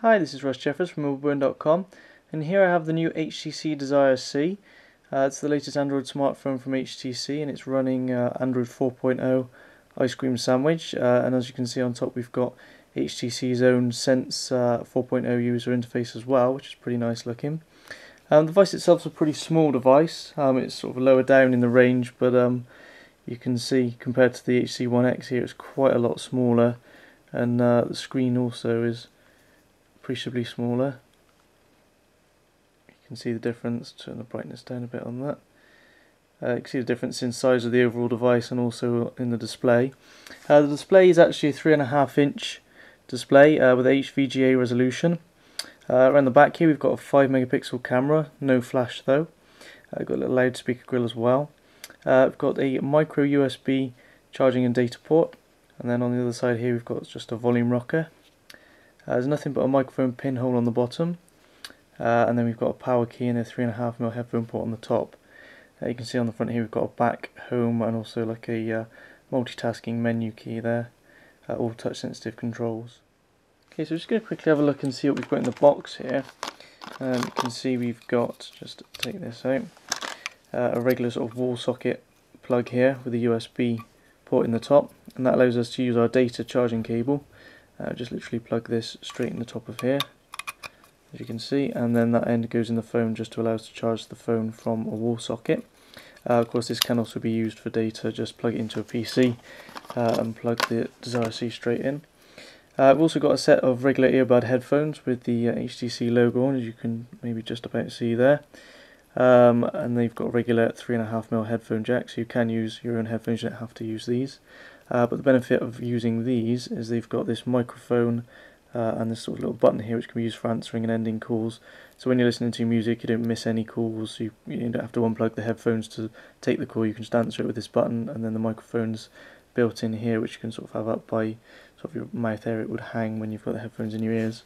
Hi, this is Russ Jeffers from mobileburn.com, and here I have the new HTC Desire C. It's the latest Android smartphone from HTC, and it's running Android 4.0 Ice Cream Sandwich. And as you can see on top, we've got HTC's own Sense 4.0 user interface as well, which is pretty nice looking. The device itself is a pretty small device. It's sort of lower down in the range, but you can see compared to the HTC One X here, it's quite a lot smaller, and the screen also is appreciably smaller. You can see the difference. Turn the brightness down a bit on that. You can see the difference in size of the overall device and also in the display. The display is actually a 3.5 inch display with HVGA resolution. Around the back here we've got a 5 megapixel camera, no flash though. Got a little loudspeaker grill as well. We've got a micro USB charging and data port, and then on the other side here we've got just a volume rocker. There's nothing but a microphone pinhole on the bottom, and then we've got a power key and a 3.5mm headphone port on the top. You can see on the front here we've got a back, home, and also like a multitasking menu key there, all touch sensitive controls. Okay, so we're just going to quickly have a look and see what we've got in the box here. You can see we've got, just to take this out, a regular sort of wall socket plug here with a USB port in the top, and that allows us to use our data charging cable. Just literally plug this straight in the top of here, as you can see, and then that end goes in the phone just to allow us to charge the phone from a wall socket. Of course, this can also be used for data. Just plug it into a PC and plug the Desire C straight in. We've also got a set of regular earbud headphones with the HTC logo on, as you can maybe just about see there. And they've got a regular 3.5mm headphone jack, so you can use your own headphones, you don't have to use these. But the benefit of using these is they've got this microphone and this sort of little button here which can be used for answering and ending calls. So when you're listening to music, you don't miss any calls. You don't have to unplug the headphones to take the call. You can just answer it with this button, and then the microphone's built in here, which you can sort of have up by sort of your mouth area. It would hang when you've got the headphones in your ears.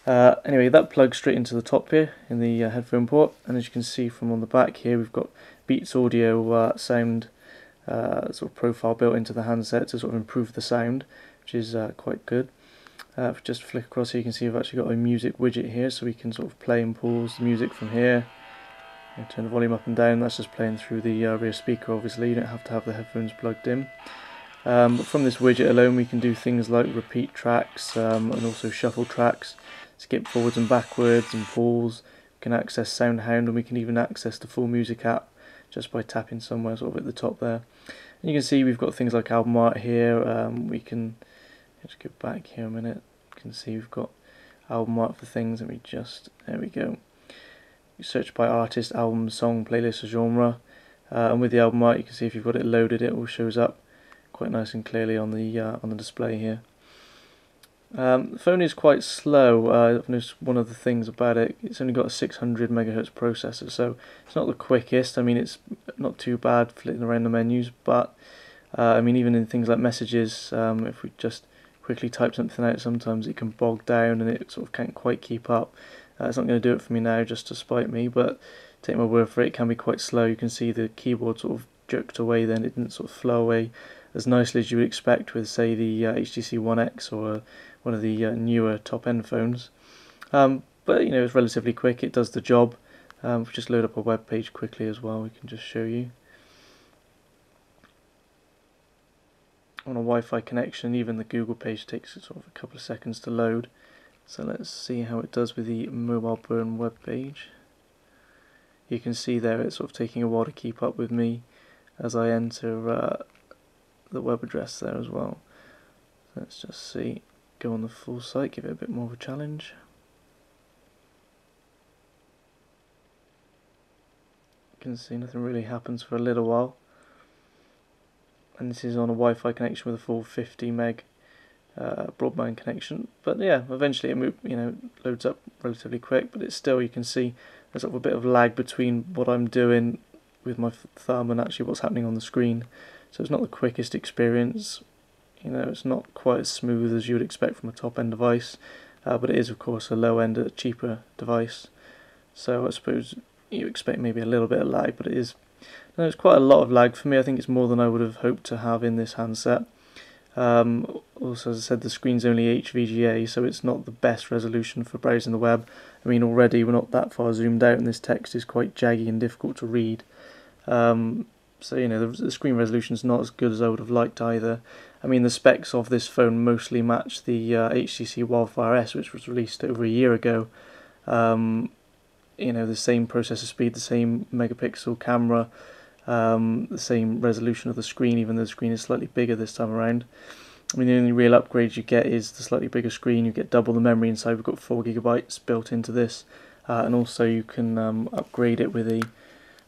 Anyway, that plugs straight into the top here in the headphone port, and as you can see from on the back here, we've got Beats Audio sound sort of profile built into the handset to sort of improve the sound, which is quite good. If we just flick across here, you can see we've actually got a music widget here, so we can sort of play and pause the music from here. Turn the volume up and down. That's just playing through the rear speaker. Obviously, you don't have to have the headphones plugged in. But from this widget alone, we can do things like repeat tracks and also shuffle tracks, skip forwards and backwards, and pause. We can access SoundHound, and we can even access the full music app just by tapping somewhere sort of at the top there. And you can see we've got things like album art here. We can just go back here a minute. You can see we've got album art for things, and there we go. You search by artist, album, song, playlist, or genre, and with the album art, you can see if you've got it loaded, it all shows up quite nice and clearly on the display here. The phone is quite slow. I've noticed one of the things about it, it's only got a 600 MHz processor, so it's not the quickest. I mean, it's not too bad flitting around the menus, but I mean, even in things like messages, if we just quickly type something out, sometimes it can bog down and it sort of can't quite keep up. It's not going to do it for me now, just to spite me, but take my word for it, it can be quite slow. You can see the keyboard sort of jerked away then, it didn't sort of flow away as nicely as you would expect with, say, the HTC One X or one of the newer top-end phones. But you know, it's relatively quick, it does the job. If we just load up a web page quickly as well, we can just show you. On a Wi-Fi connection, even the Google page takes sort of a couple of seconds to load. So let's see how it does with the mobileburn web page. You can see there it's sort of taking a while to keep up with me as I enter the web address there as well. Let's just see, go on the full site, give it a bit more of a challenge. You can see nothing really happens for a little while. And this is on a Wi-Fi connection with a full 50 meg broadband connection. But yeah, eventually it loads up relatively quick, but it's still, you can see there's sort of a bit of lag between what I'm doing with my thumb and actually what's happening on the screen. So it's not the quickest experience. You know, it's not quite as smooth as you would expect from a top-end device, but it is of course a low-end, a cheaper device. So I suppose you expect maybe a little bit of lag, but it's quite a lot of lag for me. I think it's more than I would have hoped to have in this handset. Also, as I said, the screen's only HVGA, so it's not the best resolution for browsing the web. I mean, already we're not that far zoomed out, and this text is quite jaggy and difficult to read. So you know, the screen resolution's not as good as I would have liked either. I mean, the specs of this phone mostly match the HTC Wildfire S, which was released over a year ago. You know, the same processor speed, the same megapixel camera, the same resolution of the screen, even though the screen is slightly bigger this time around. I mean, the only real upgrade you get is the slightly bigger screen. You get double the memory inside. We've got 4GB built into this, and also you can upgrade it with a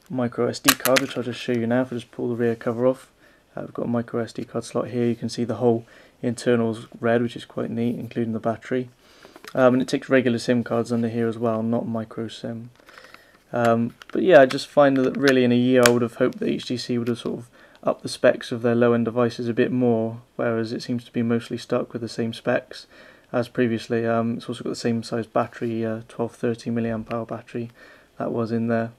micro SD card, which I'll just show you now. If I just pull the rear cover off, we've got a micro SD card slot here. You can see the whole internal's red, which is quite neat, including the battery. And it takes regular SIM cards under here as well, not micro SIM. But yeah, I just find that really in a year I would have hoped that HTC would have sort of upped the specs of their low-end devices a bit more, whereas it seems to be mostly stuck with the same specs as previously. It's also got the same size battery, 1230 mAh battery that was in there.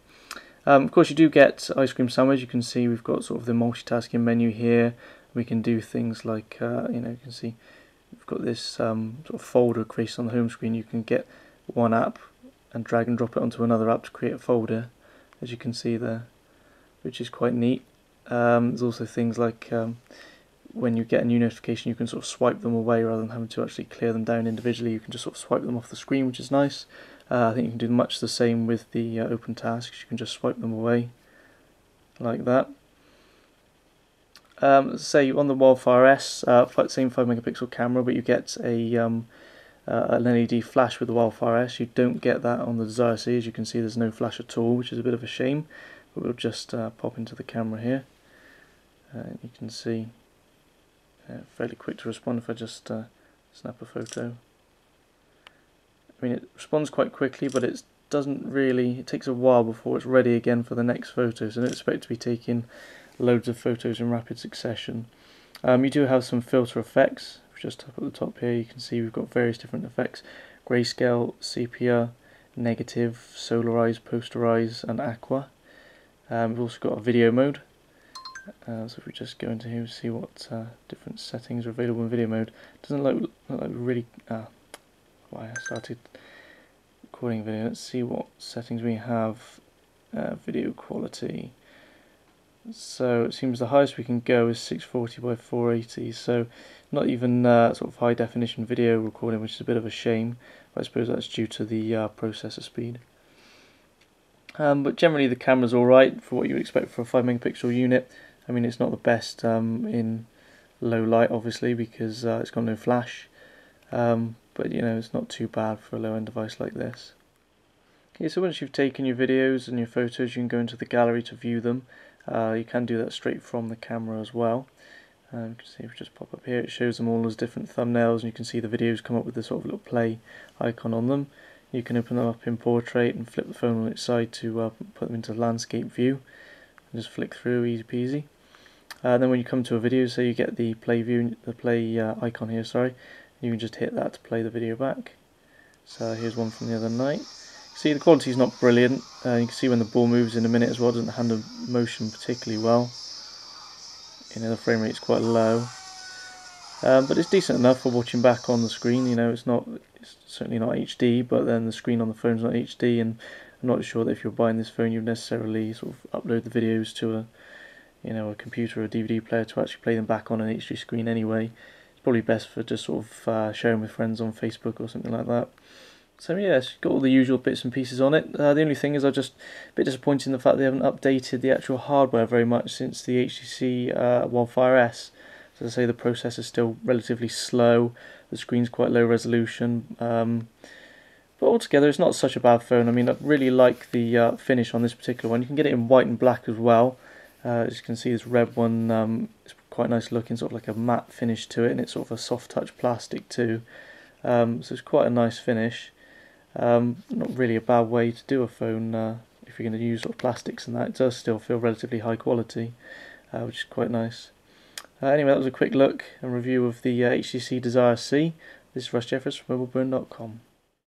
Of course, you do get ice cream sandwich. You can see we've got sort of the multitasking menu here. We can do things like, you know, you can see we've got this sort of folder created on the home screen. You can get one app and drag and drop it onto another app to create a folder, as you can see there, which is quite neat. There's also things like when you get a new notification, you can sort of swipe them away rather than having to actually clear them down individually. You can just sort of swipe them off the screen, which is nice. I think you can do much the same with the open tasks. You can just swipe them away like that. Say on the Wildfire S, same 5-megapixel camera, but you get an LED flash with the Wildfire S. You don't get that on the Desire C. As you can see, there's no flash at all, which is a bit of a shame. But we'll just pop into the camera here. You can see fairly quick to respond if I just snap a photo. I mean, it responds quite quickly, but it takes a while before it's ready again for the next photo, so don't expect to be taking loads of photos in rapid succession. You do have some filter effects. Just up at the top here, you can see we've got various different effects: grayscale, sepia, negative, solarize, posterize, and aqua. We've also got a video mode. So if we just go into here, we see what different settings are available in video mode. Doesn't look like really. Why I started recording video. Let's see what settings we have. Video quality. So it seems the highest we can go is 640 by 480. So not even sort of high definition video recording, which is a bit of a shame. But I suppose that's due to the processor speed. But generally the camera's alright for what you would expect for a 5-megapixel unit. I mean, it's not the best in low light, obviously, because it's got no flash. But you know, it's not too bad for a low-end device like this. Okay, so once you've taken your videos and your photos, you can go into the gallery to view them. You can do that straight from the camera as well. You can see if we just pop up here, it shows them all as different thumbnails, and you can see the videos come up with this sort of little play icon on them. You can open them up in portrait and flip the phone on its side to put them into landscape view. And just flick through, easy peasy. Then when you come to a video, so you get the play view, the play icon here, sorry. You can just hit that to play the video back. So here's one from the other night. See, the quality is not brilliant. You can see when the ball moves in a minute as well, it doesn't handle motion particularly well. You know, the frame rate is quite low. But it's decent enough for watching back on the screen. You know, it's certainly not HD, but then the screen on the phone is not HD, and I'm not sure that if you're buying this phone, you'd necessarily sort of upload the videos to a computer or a DVD player to actually play them back on an HD screen anyway. Probably best for just sort of sharing with friends on Facebook or something like that. So yeah, it's got all the usual bits and pieces on it. The only thing is I'm just a bit disappointed in the fact they haven't updated the actual hardware very much since the HTC Wildfire S. So as I say, the processor's still relatively slow, the screen's quite low resolution, but altogether it's not such a bad phone. I mean, I really like the finish on this particular one. You can get it in white and black as well. As you can see, this red one is quite nice looking, sort of like a matte finish to it, and it's sort of a soft touch plastic too. So it's quite a nice finish. Not really a bad way to do a phone if you're going to use sort of plastics and that. It does still feel relatively high quality, which is quite nice. Anyway, that was a quick look and review of the HTC Desire C. This is Russ Jeffers from mobileburn.com.